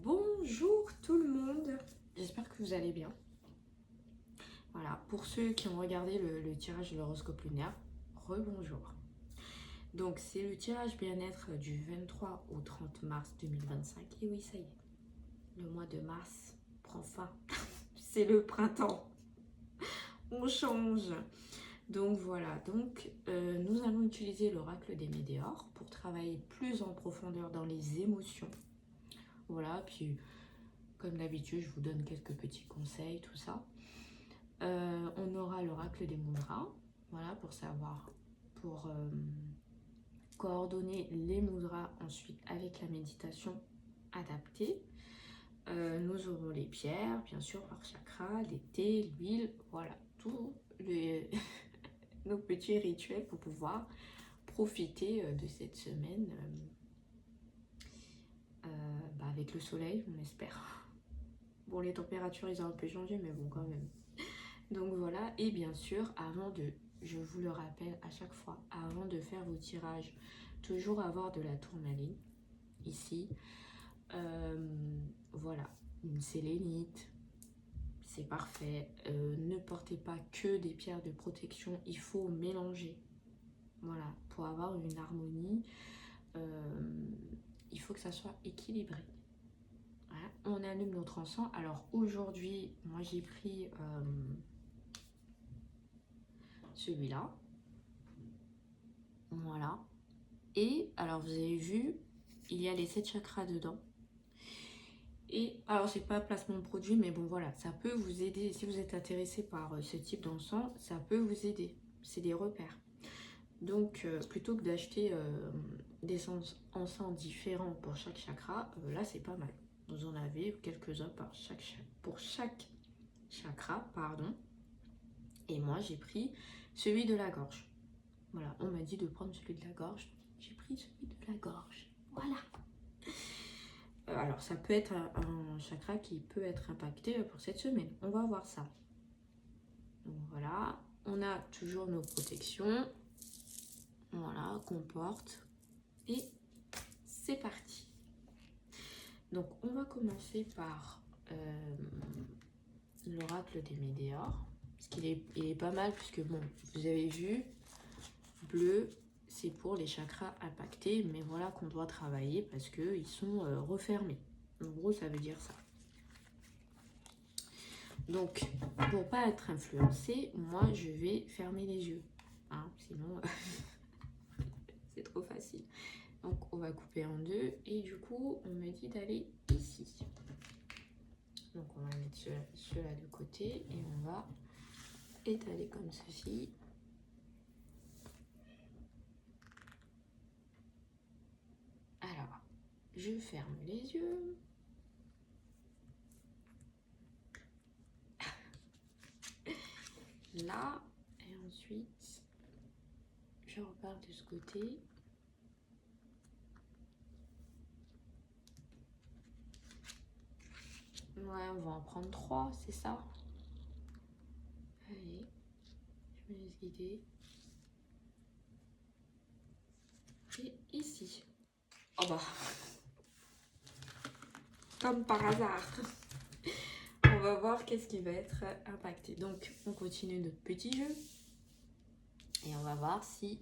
Bonjour tout le monde, j'espère que vous allez bien. Voilà, pour ceux qui ont regardé le tirage de l'horoscope lunaire, rebonjour. Donc c'est le tirage bien-être du 23 au 30 mars 2025. Et oui, ça y est, le mois de mars prend fin. C'est le printemps, on change. Donc voilà, nous allons utiliser l'oracle des Médéors pour travailler plus en profondeur dans les émotions. Voilà, puis comme d'habitude, je vous donne quelques petits conseils, tout ça. On aura l'oracle des mudras, voilà, pour savoir, pour coordonner les mudras ensuite avec la méditation adaptée. Nous aurons les pierres, bien sûr, par chakra, les thés, l'huile, voilà, tous nos petits rituels pour pouvoir profiter de cette semaine avec le soleil, on espère. Bon, les températures, ils ont un peu changé, mais bon, quand même. Donc voilà, et bien sûr, je vous le rappelle à chaque fois, avant de faire vos tirages, toujours avoir de la tourmaline, ici. Voilà, une sélénite, c'est parfait. Ne portez pas que des pierres de protection, il faut mélanger. Voilà, pour avoir une harmonie, il faut que ça soit équilibré. Voilà. On allume notre encens. Alors aujourd'hui, moi j'ai pris celui-là. Voilà. Et alors vous avez vu, il y a les 7 chakras dedans. Et alors c'est pas placement de produit, mais bon voilà, ça peut vous aider. Si vous êtes intéressé par ce type d'encens, ça peut vous aider. C'est des repères. Donc plutôt que d'acheter des encens différents pour chaque chakra, là c'est pas mal. Vous en avez quelques-uns pour chaque chakra, pardon. Et moi j'ai pris celui de la gorge. Voilà, on m'a dit de prendre celui de la gorge. J'ai pris celui de la gorge. Voilà. Alors ça peut être un chakra qui peut être impacté pour cette semaine. On va voir ça. Donc voilà, on a toujours nos protections. Voilà, qu'on porte. Et c'est parti. Donc on va commencer par l'oracle des Médéors. Parce qu'il est pas mal, puisque bon, vous avez vu, bleu, c'est pour les chakras impactés, mais voilà qu'on doit travailler parce qu'ils sont refermés. En gros, ça veut dire ça. Donc, pour pas être influencé, moi, je vais fermer les yeux. Hein, sinon, c'est trop facile. Donc, on va couper en deux. Et du coup, on me dit d'aller ici. Donc, on va mettre ceux-là de côté. Et on va étaler comme ceci. Alors, je ferme les yeux. Là, et ensuite, je repars de ce côté. Ouais, on va en prendre 3, c'est ça? Allez, je me laisse guider. Et ici. Oh bah, comme par hasard. On va voir qu'est-ce qui va être impacté. Donc, on continue notre petit jeu. Et on va voir si,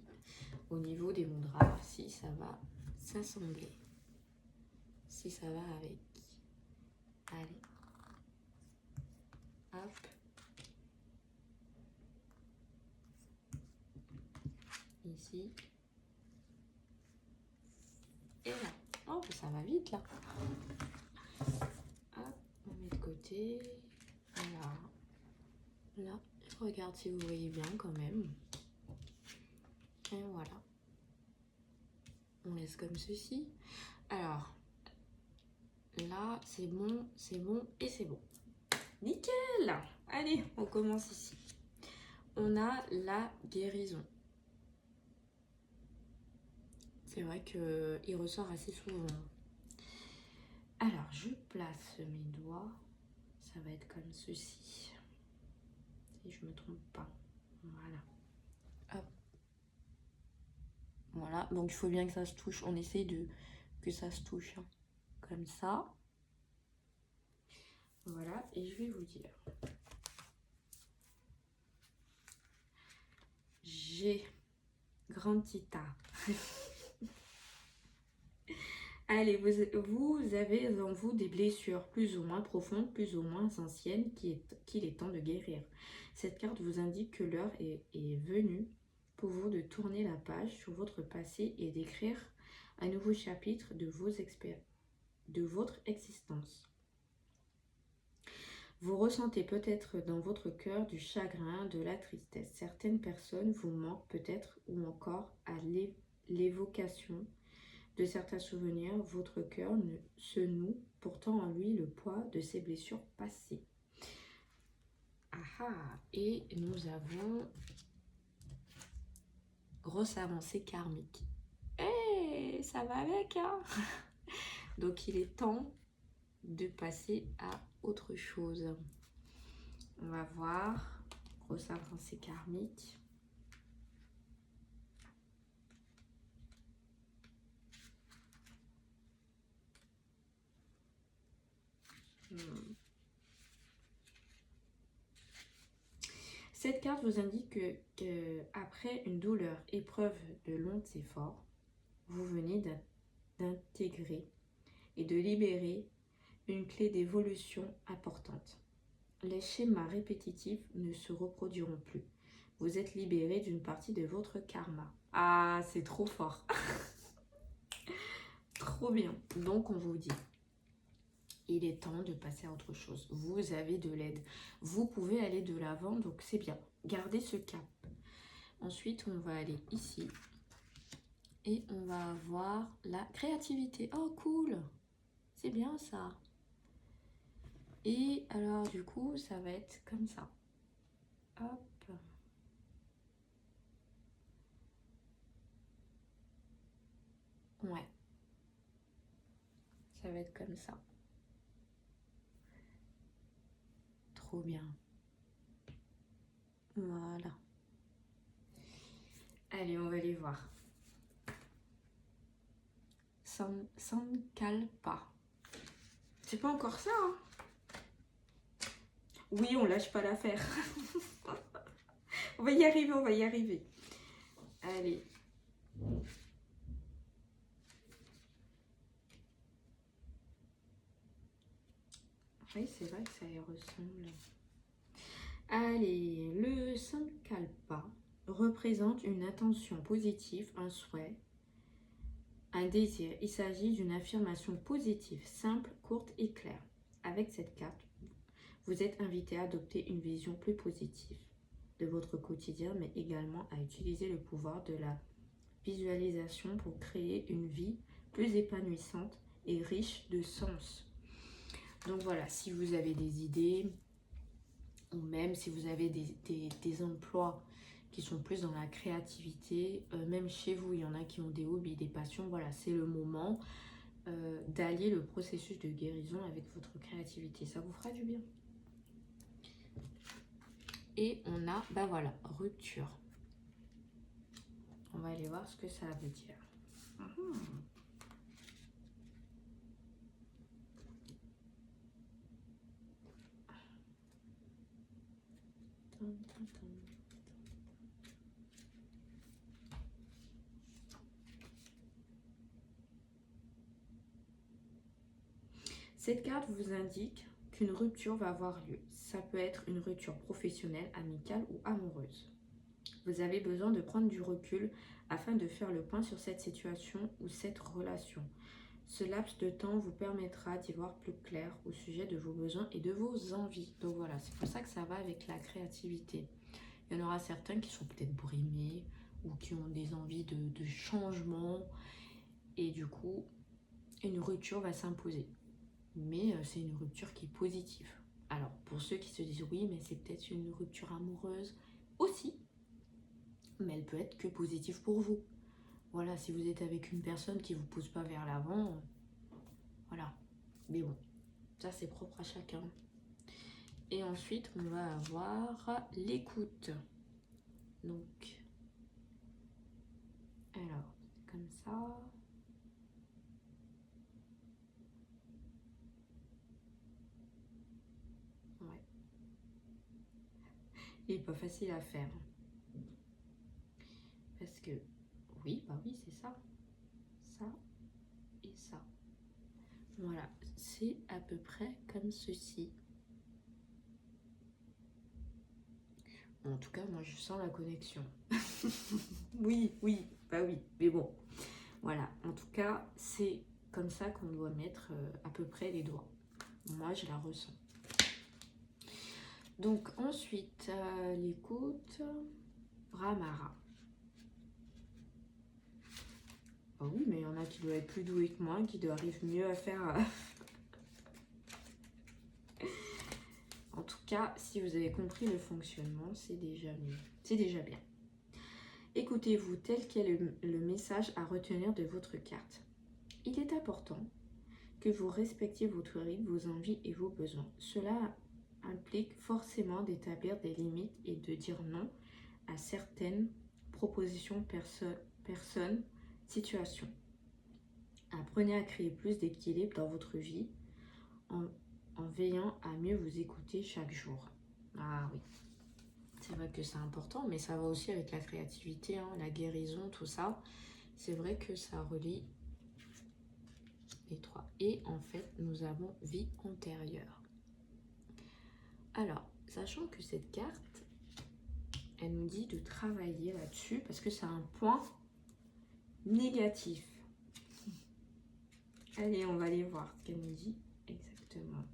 au niveau des mudras, si ça va s'assembler. Si ça va avec. Allez. Hop. Ici. Et là. Oh, ça va vite là. Hop, on met de côté. Voilà. Là, je regarde si vous voyez bien quand même. Et voilà. On laisse comme ceci. Alors, là, c'est bon et c'est bon. Nickel! Allez, on commence ici. On a la guérison. C'est vrai qu'il ressort assez souvent. Alors, je place mes doigts. Ça va être comme ceci. Si je ne me trompe pas. Voilà. Hop. Voilà, donc il faut bien que ça se touche. On essaye que ça se touche. Hein. Comme ça. Voilà, et je vais vous dire. J'ai grand tita. Allez, vous avez en vous des blessures plus ou moins profondes, plus ou moins anciennes qu'il est temps de guérir. Cette carte vous indique que l'heure est venue pour vous de tourner la page sur votre passé et d'écrire un nouveau chapitre de votre existence. Vous ressentez peut-être dans votre cœur du chagrin, de la tristesse. Certaines personnes vous manquent peut-être ou encore à l'évocation de certains souvenirs. Votre cœur se noue pourtant en lui le poids de ses blessures passées. Ah, et nous avons grosse avancée karmique. Eh, ça va avec, hein. Donc il est temps de passer à autre chose. On va voir, grosse avancée karmique. Cette carte vous indique que après une douleur, épreuve de longs efforts, vous venez d'intégrer et de libérer une clé d'évolution importante. Les schémas répétitifs ne se reproduiront plus. Vous êtes libéré d'une partie de votre karma. Ah, c'est trop fort. Trop bien. Donc, on vous dit, il est temps de passer à autre chose. Vous avez de l'aide. Vous pouvez aller de l'avant, donc c'est bien. Gardez ce cap. Ensuite, on va aller ici. Et on va avoir la créativité. Oh, cool. C'est bien ça. Et alors, du coup, ça va être comme ça. Hop. Ouais. Ça va être comme ça. Trop bien. Voilà. Allez, on va les voir. Sankalpa. C'est pas encore ça, hein? Oui, on lâche pas l'affaire. On va y arriver, on va y arriver. Allez. Oui, c'est vrai que ça y ressemble. Allez, le Sankalpa représente une intention positive, un souhait, un désir. Il s'agit d'une affirmation positive, simple, courte et claire. Avec cette carte, vous êtes invité à adopter une vision plus positive de votre quotidien, mais également à utiliser le pouvoir de la visualisation pour créer une vie plus épanouissante et riche de sens. Donc voilà, si vous avez des idées, ou même si vous avez des emplois qui sont plus dans la créativité, même chez vous, il y en a qui ont des hobbies, des passions, voilà, c'est le moment d'allier le processus de guérison avec votre créativité. Ça vous fera du bien. Et on a, ben voilà, rupture. On va aller voir ce que ça veut dire. Cette carte vous indique qu'une rupture va avoir lieu. Ça peut être une rupture professionnelle, amicale ou amoureuse. Vous avez besoin de prendre du recul afin de faire le point sur cette situation ou cette relation. Ce laps de temps vous permettra d'y voir plus clair au sujet de vos besoins et de vos envies. Donc voilà, c'est pour ça que ça va avec la créativité. Il y en aura certains qui sont peut-être brimés ou qui ont des envies de changement. Et du coup, une rupture va s'imposer. Mais c'est une rupture qui est positive. Alors, pour ceux qui se disent oui, mais c'est peut-être une rupture amoureuse aussi. Mais elle peut être que positive pour vous. Voilà, si vous êtes avec une personne qui ne vous pousse pas vers l'avant, voilà. Mais bon, ça c'est propre à chacun. Et ensuite, on va avoir l'écoute. Donc, alors, comme ça. Il n'est pas facile à faire. Parce que, oui, bah oui, c'est ça. Ça et ça. Voilà, c'est à peu près comme ceci. En tout cas, moi, je sens la connexion. Oui, oui, bah oui, mais bon. Voilà, en tout cas, c'est comme ça qu'on doit mettre à peu près les doigts. Moi, je la ressens. Donc, ensuite, les côtes, Ramara. Ah oui, mais il y en a qui doivent être plus doués que moi, qui doivent arriver mieux à faire. En tout cas, si vous avez compris le fonctionnement, c'est déjà mieux. C'est déjà bien. Écoutez-vous tel qu'est le message à retenir de votre carte. Il est important que vous respectiez votre rythme, vos envies et vos besoins. Cela implique forcément d'établir des limites et de dire non à certaines propositions, personnes, situations. Apprenez à créer plus d'équilibre dans votre vie en veillant à mieux vous écouter chaque jour. Ah oui, c'est vrai que c'est important, mais ça va aussi avec la créativité, hein, la guérison, tout ça. C'est vrai que ça relie les trois. Et en fait, nous avons vie antérieure. Alors, sachant que cette carte, elle nous dit de travailler là-dessus parce que c'est un point négatif. Allez, on va aller voir ce qu'elle nous dit exactement.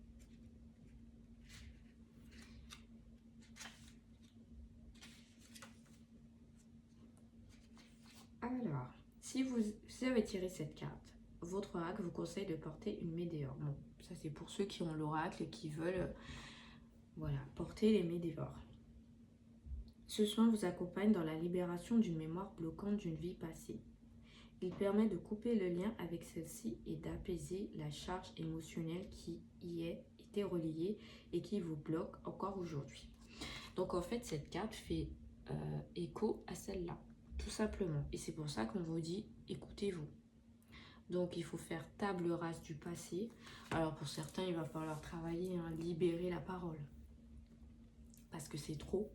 Alors, si vous avez tiré cette carte, votre oracle vous conseille de porter une météore. Bon, ça c'est pour ceux qui ont l'oracle et qui veulent voilà, porter les météores. Ce soin vous accompagne dans la libération d'une mémoire bloquante d'une vie passée. Il permet de couper le lien avec celle-ci et d'apaiser la charge émotionnelle qui y est été reliée et qui vous bloque encore aujourd'hui. Donc en fait, cette carte fait écho à celle-là, tout simplement. Et c'est pour ça qu'on vous dit, écoutez-vous. Donc il faut faire table rase du passé. Alors pour certains, il va falloir travailler, hein, libérer la parole. Parce que c'est trop,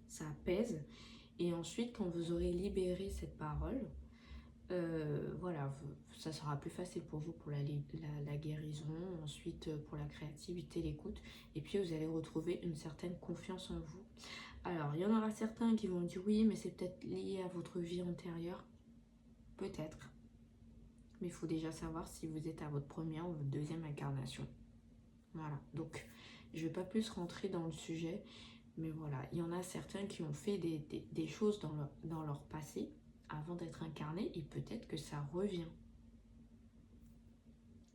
ça pèse. Et ensuite, quand vous aurez libéré cette parole, voilà, ça sera plus facile pour vous pour la guérison, ensuite pour la créativité, l'écoute, et puis vous allez retrouver une certaine confiance en vous. Alors, il y en aura certains qui vont dire oui, mais c'est peut-être lié à votre vie antérieure, peut-être, mais il faut déjà savoir si vous êtes à votre première ou votre deuxième incarnation. Voilà, donc je ne vais pas plus rentrer dans le sujet, mais voilà, il y en a certains qui ont fait des choses dans leur passé, avant d'être incarné, et peut-être que ça revient.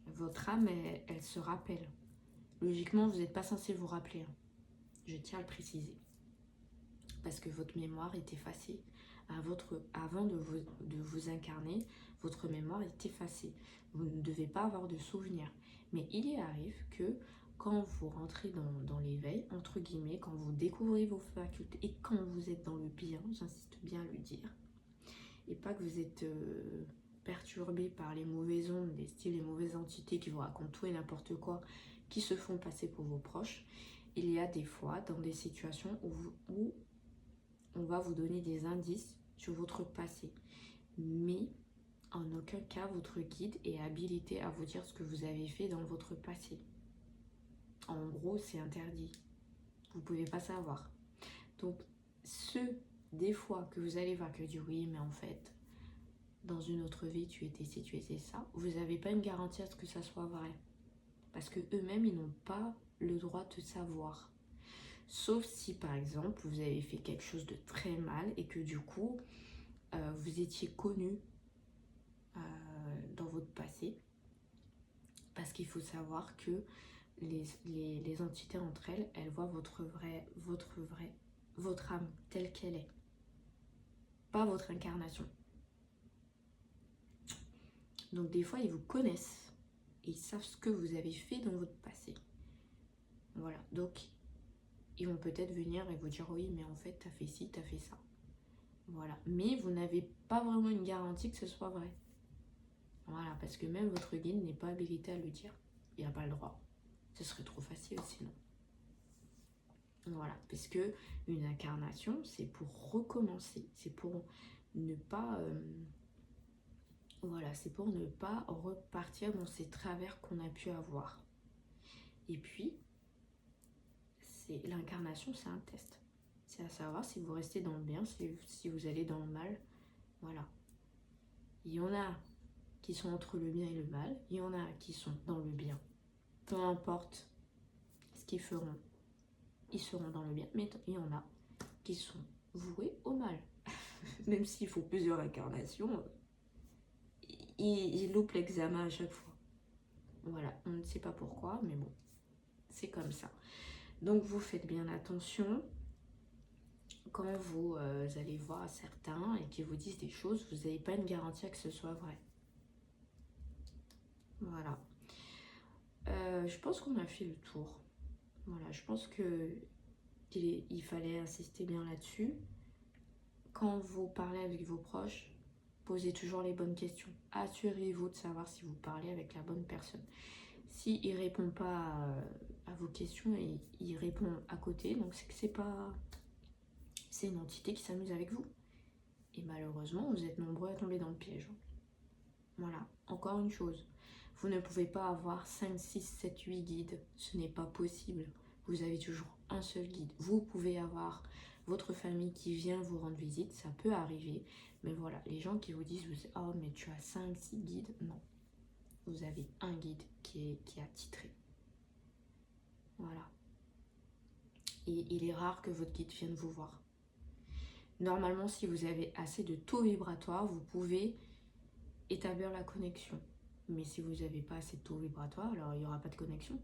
Votre âme, elle se rappelle. Logiquement, vous n'êtes pas censé vous rappeler. Hein. Je tiens à le préciser. Parce que votre mémoire est effacée. Avant de vous incarner, votre mémoire est effacée. Vous ne devez pas avoir de souvenirs. Mais il y arrive que quand vous rentrez dans l'éveil, entre guillemets, quand vous découvrez vos facultés et quand vous êtes dans le bien, j'insiste bien à le dire, et pas que vous êtes perturbé par les mauvaises ondes, les mauvaises entités qui vous racontent tout et n'importe quoi, qui se font passer pour vos proches, il y a des fois dans des situations où on va vous donner des indices sur votre passé. Mais en aucun cas votre guide est habilité à vous dire ce que vous avez fait dans votre passé. En gros, c'est interdit. Vous ne pouvez pas savoir. Donc, des fois que vous allez voir que dire oui, mais en fait, dans une autre vie, tu étais ci, tu étais ça, vous n'avez pas une garantie à ce que ça soit vrai. Parce que eux-mêmes, ils n'ont pas le droit de savoir. Sauf si, par exemple, vous avez fait quelque chose de très mal et que du coup, vous étiez connu dans votre passé. Parce qu'il faut savoir que les entités entre elles, elles voient votre âme telle qu'elle est. Pas votre incarnation. Donc des fois, ils vous connaissent et ils savent ce que vous avez fait dans votre passé. Voilà, donc ils vont peut-être venir et vous dire oui, mais en fait, t'as fait ci, t'as fait ça. Voilà, mais vous n'avez pas vraiment une garantie que ce soit vrai. Voilà, parce que même votre guide n'est pas habilité à le dire. Il n'a pas le droit. Ce serait trop facile sinon. Voilà, parce que une incarnation, c'est pour recommencer, c'est pour ne pas, voilà, c'est pour ne pas repartir dans ces travers qu'on a pu avoir. Et puis, c'est l'incarnation, c'est un test. C'est à savoir si vous restez dans le bien, si vous allez dans le mal. Voilà. Il y en a qui sont entre le bien et le mal. Il y en a qui sont dans le bien. Peu importe ce qu'ils feront, ils seront dans le bien. Mais il y en a qui sont voués au mal. Même s'il faut plusieurs incarnations, ils loupent l'examen à chaque fois. Voilà, on ne sait pas pourquoi, mais bon, c'est comme ça. Donc vous faites bien attention. Quand vous allez voir certains et qu'ils vous disent des choses, vous n'avez pas une garantie que ce soit vrai. Voilà. Je pense qu'on a fait le tour. Voilà, je pense qu'il fallait insister bien là-dessus. Quand vous parlez avec vos proches, posez toujours les bonnes questions. Assurez-vous de savoir si vous parlez avec la bonne personne. S'il ne répond pas à vos questions et il répond à côté, donc c'est que c'est une entité qui s'amuse avec vous. Et malheureusement, vous êtes nombreux à tomber dans le piège. Voilà, encore une chose. Vous ne pouvez pas avoir 5, 6, 7, 8 guides. Ce n'est pas possible. Vous avez toujours un seul guide. Vous pouvez avoir votre famille qui vient vous rendre visite. Ça peut arriver. Mais voilà, les gens qui vous disent « Oh, mais tu as 5, 6 guides », non. Vous avez un guide qui est attitré. Voilà. Et il est rare que votre guide vienne vous voir. Normalement, si vous avez assez de taux vibratoire, vous pouvez établir la connexion. Mais si vous n'avez pas assez de taux vibratoire, alors il n'y aura pas de connexion.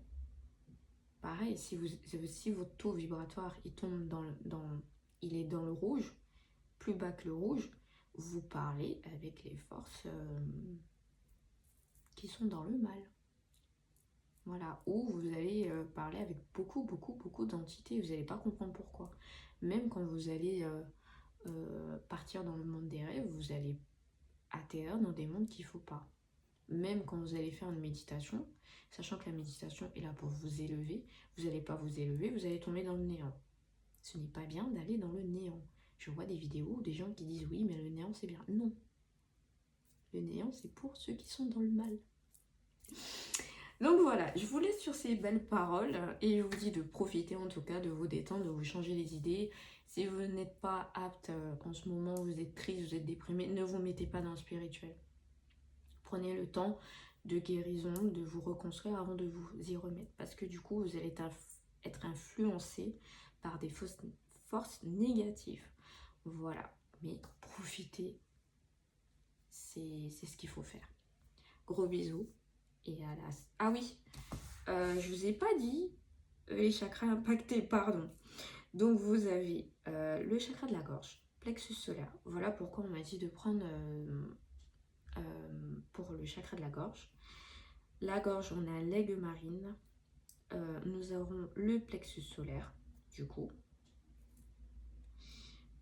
Pareil, si votre taux vibratoire il tombe il est dans le rouge, plus bas que le rouge, vous parlez avec les forces qui sont dans le mal. Voilà, ou vous allez parler avec beaucoup d'entités, vous n'allez pas comprendre pourquoi. Même quand vous allez partir dans le monde des rêves, vous allez atterrir dans des mondes qu'il ne faut pas. Même quand vous allez faire une méditation, sachant que la méditation est là pour vous élever, vous n'allez pas vous élever, vous allez tomber dans le néant. Ce n'est pas bien d'aller dans le néant. Je vois des vidéos où des gens qui disent oui, mais le néant c'est bien. Non. Le néant c'est pour ceux qui sont dans le mal. Donc voilà, je vous laisse sur ces belles paroles et je vous dis de profiter en tout cas, de vous détendre, de vous changer les idées. Si vous n'êtes pas apte en ce moment, vous êtes triste, vous êtes déprimé, ne vous mettez pas dans le spirituel. Prenez le temps de guérison, de vous reconstruire avant de vous y remettre. Parce que du coup, vous allez être influencé par des forces négatives. Voilà, mais profitez, c'est ce qu'il faut faire. Gros bisous et à la... Ah oui, je vous ai pas dit les chakras impactés, pardon. Donc vous avez le chakra de la gorge, plexus solaire. Voilà pourquoi on m'a dit de prendre pour le chakra de la gorge. La gorge, on a l'aigle marine. Nous aurons le plexus solaire, du coup.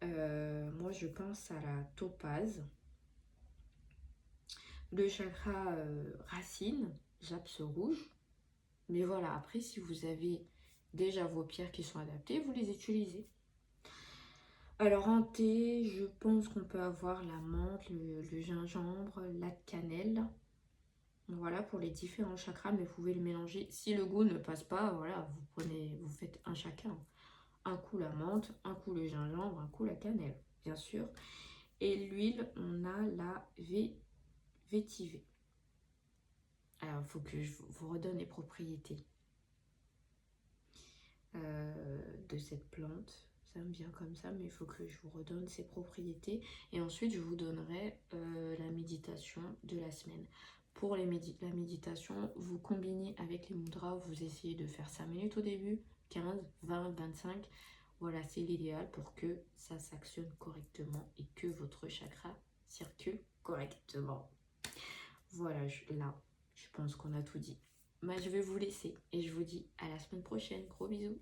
Moi, je pense à la topaze. Le chakra racine, japs rouge. Mais voilà, après, si vous avez déjà vos pierres qui sont adaptées, vous les utilisez. Alors en thé, je pense qu'on peut avoir la menthe, le gingembre, la cannelle. Voilà pour les différents chakras, mais vous pouvez le mélanger. Si le goût ne passe pas, voilà, vous faites un chacun. Un coup la menthe, un coup le gingembre, un coup la cannelle, bien sûr. Et l'huile, on a la vétiver. Alors, il faut que je vous redonne les propriétés de cette plante. Ça me vient comme ça, mais il faut que je vous redonne ses propriétés. Et ensuite, je vous donnerai la méditation de la semaine. Pour la méditation, vous combinez avec les mudras, vous essayez de faire 5 minutes au début, 15, 20, 25. Voilà, c'est l'idéal pour que ça s'actionne correctement et que votre chakra circule correctement. Voilà, là, je pense qu'on a tout dit. Moi, je vais vous laisser et je vous dis à la semaine prochaine. Gros bisous.